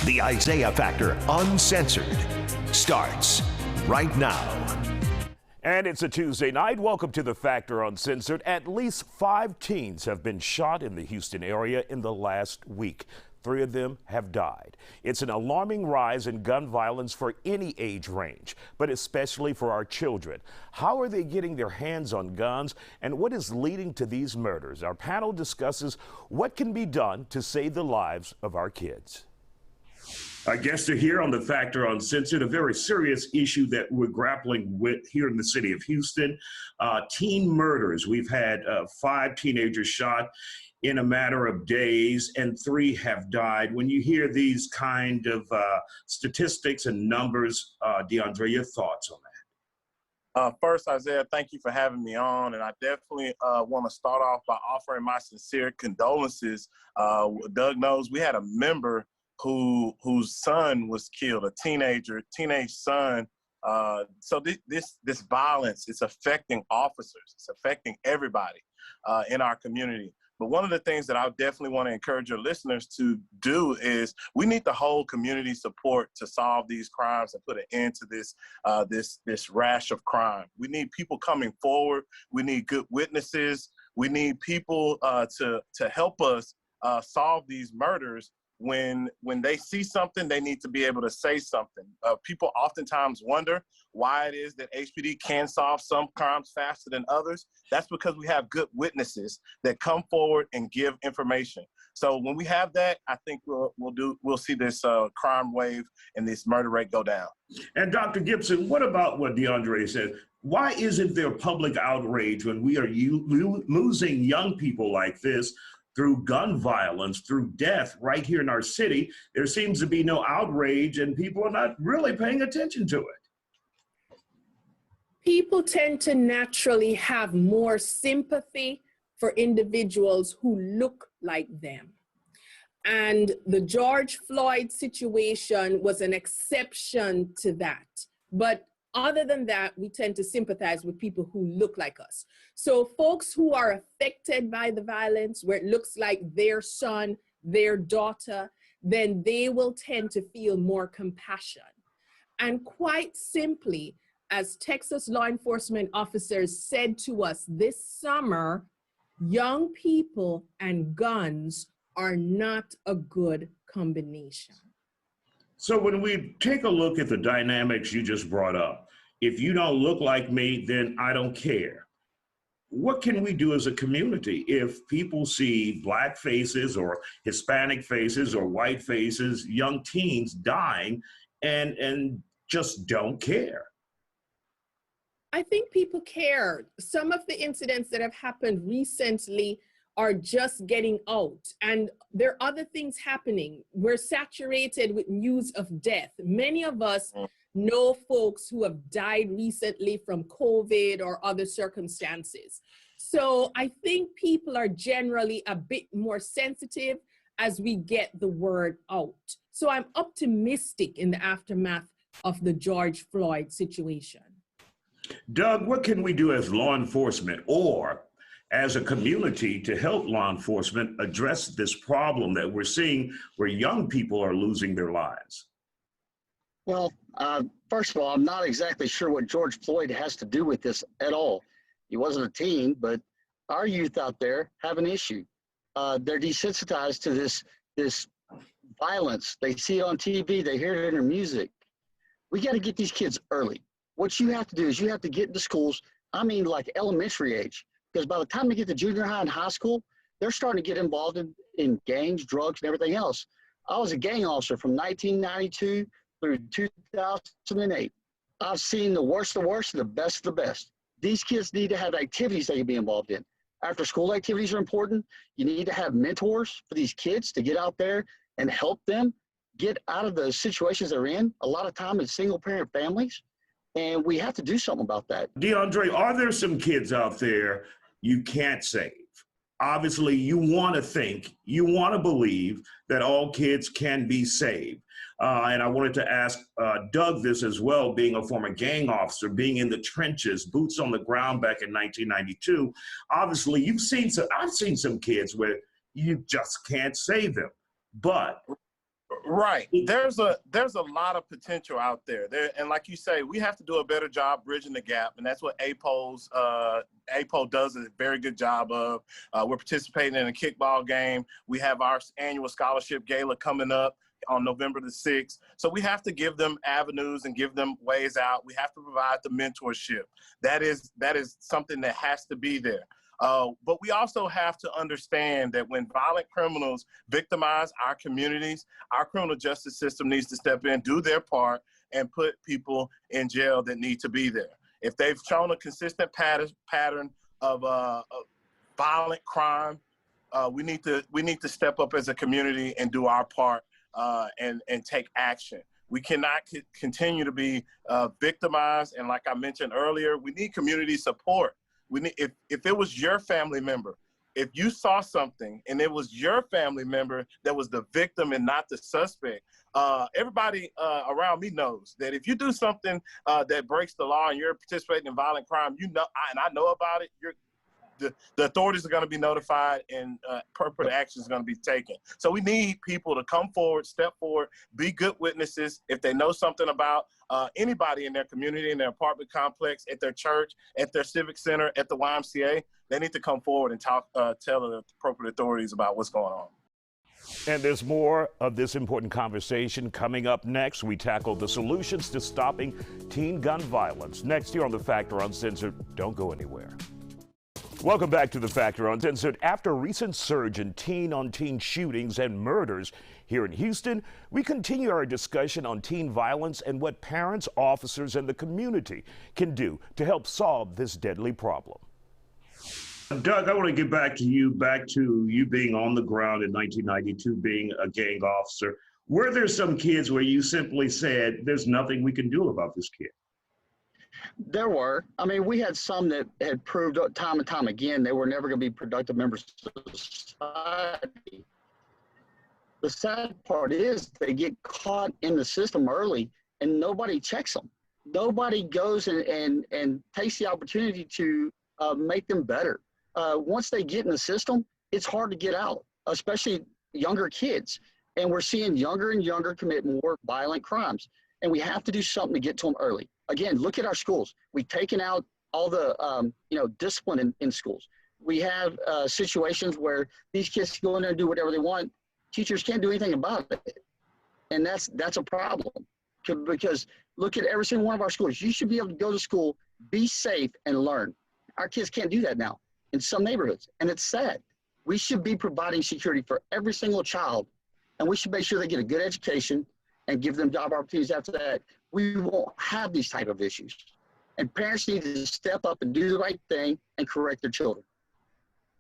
The Isaiah Factor Uncensored starts right now. And it's a Tuesday night. Welcome to The Factor Uncensored. At least 5 teens have been shot in the Houston area in the last week. 3 of them have died. It's an alarming rise in gun violence for any age range, but especially for our children. How are they getting their hands on guns, and what is leading to these murders? Our panel discusses what can be done to save the lives of our kids. Our guests are here on The Factor Uncensored, a very serious issue that we're grappling with here in the city of Houston. Teen murders. We've had 5 teenagers shot in a matter of days, and 3 have died. When you hear these kind of statistics and numbers, DeAndre, your thoughts on that? First, Isaiah, thank you for having me on, and I definitely want to start off by offering my sincere condolences. Doug knows we had a member whose son was killed, a teenage son. So this violence is affecting officers. It's affecting everybody in our community. But one of the things that I definitely want to encourage your listeners to do is we need the whole community support to solve these crimes and put an end to this rash of crime. We need people coming forward. We need good witnesses. We need people to help us solve these murders. When they see something, they need to be able to say something. People oftentimes wonder why it is that HPD can solve some crimes faster than others. That's because we have good witnesses that come forward and give information. So when we have that, I think we'll see this crime wave and this murder rate go down. And Dr. Gibson, what about what DeAndre said? Why isn't there public outrage when we are losing young people like this through gun violence, through death right here in our city? There seems to be no outrage, and people are not really paying attention to it. People tend to naturally have more sympathy for individuals who look like them. And the George Floyd situation was an exception to that. But other than that, we tend to sympathize with people who look like us. So folks who are affected by the violence, where it looks like their son, their daughter, then they will tend to feel more compassion. And quite simply, as Texas law enforcement officers said to us this summer, young people and guns are not a good combination. So when we take a look at the dynamics you just brought up, if you don't look like me, then I don't care. What can we do as a community if people see Black faces or Hispanic faces or white faces, young teens dying, and just don't care? I think people care. Some of the incidents that have happened recently are just getting out, and there are other things happening. We're saturated with news of death. Many of us know folks who have died recently from COVID or other circumstances. So I think people are generally a bit more sensitive as we get the word out. So I'm optimistic in the aftermath of the George Floyd situation. Doug, what can we do as law enforcement or as a community to help law enforcement address this problem that we're seeing where young people are losing their lives? Well, first of all, I'm not exactly sure what George Floyd has to do with this at all. He wasn't a teen, but our youth out there have an issue. They're desensitized to this violence. They see it on TV, they hear it in their music. We got to get these kids early. What you have to do is you have to get into schools, I mean like elementary age, because by the time they get to junior high and high school, they're starting to get involved in gangs, drugs, and everything else. I was a gang officer from 1992 through 2008. I've seen the worst of the worst and the best of the best. These kids need to have activities they can be involved in. After school activities are important. You need to have mentors for these kids to get out there and help them get out of the situations they're in. A lot of time it's single parent families, and we have to do something about that. DeAndre, are there some kids out there you can't save? Obviously, you want to think, you want to believe that all kids can be saved. And I wanted to ask Doug this as well, being a former gang officer, being in the trenches, boots on the ground back in 1992. Obviously, I've seen some kids where you just can't save them. But Right. There's a lot of potential out there. And like you say, we have to do a better job bridging the gap, and that's what APO does a very good job of. We're participating in a kickball game. We have our annual scholarship gala coming up on November the 6th. So we have to give them avenues and give them ways out. We have to provide the mentorship. That is something that has to be there. But we also have to understand that when violent criminals victimize our communities, our criminal justice system needs to step in, do their part, and put people in jail that need to be there. If they've shown a consistent pattern of violent crime, we need to step up as a community and do our part and take action. We cannot continue to be victimized. And like I mentioned earlier, we need community support. We need, if it was your family member, if you saw something and it was your family member that was the victim and not the suspect, everybody around me knows that if you do something that breaks the law and you're participating in violent crime, you know, and I know about it, the authorities are going to be notified and appropriate action is going to be taken. So we need people to come forward, step forward, be good witnesses. If they know something about anybody in their community, in their apartment complex, at their church, at their civic center, at the YMCA, they need to come forward and tell the appropriate authorities about what's going on. And there's more of this important conversation coming up next. We tackle the solutions to stopping teen gun violence. Next here on The Factor Uncensored. Don't go anywhere. Welcome back to The Factor Uncensored. After a recent surge in teen-on-teen shootings and murders here in Houston, we continue our discussion on teen violence and what parents, officers, and the community can do to help solve this deadly problem. Doug, I want to get back to you being on the ground in 1992, being a gang officer. Were there some kids where you simply said, there's nothing we can do about this kid? There were. I mean, we had some that had proved time and time again they were never going to be productive members of society. The sad part is they get caught in the system early and nobody checks them. Nobody goes and takes the opportunity to make them better. Once they get in the system, it's hard to get out, especially younger kids. And we're seeing younger and younger commit more violent crimes. And we have to do something to get to them early. Again, look at our schools. We've taken out all the discipline in schools. We have situations where these kids go in there and do whatever they want. Teachers can't do anything about it. And that's a problem. Because look at every single one of our schools. You should be able to go to school, be safe, and learn. Our kids can't do that now in some neighborhoods, and it's sad. We should be providing security for every single child, and we should make sure they get a good education and give them job opportunities after that. We won't have these type of issues. And parents need to step up and do the right thing and correct their children.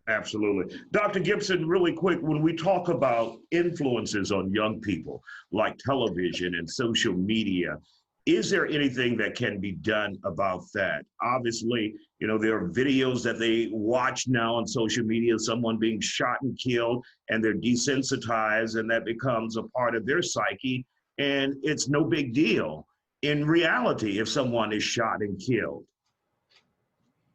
Absolutely. Dr. Gibson, really quick, when we talk about influences on young people like television and social media, is there anything that can be done about that? Obviously, there are videos that they watch now on social media, someone being shot and killed, and they're desensitized, and that becomes a part of their psyche, and it's no big deal in reality if someone is shot and killed.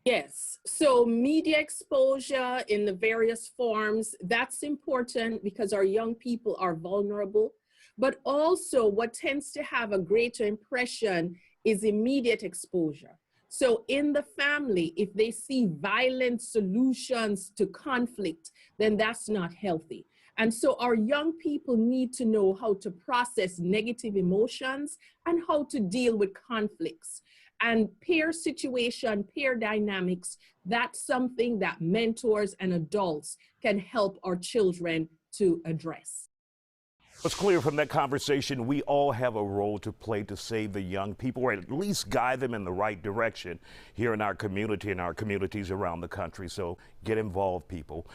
Yes, so media exposure in the various forms, that's important because our young people are vulnerable. But also what tends to have a greater impression is immediate exposure. So in the family, if they see violent solutions to conflict, then that's not healthy. And so our young people need to know how to process negative emotions and how to deal with conflicts. And peer situation, peer dynamics, that's something that mentors and adults can help our children to address. What's clear from that conversation, we all have a role to play to save the young people, or at least guide them in the right direction here in our community and our communities around the country. So get involved, people.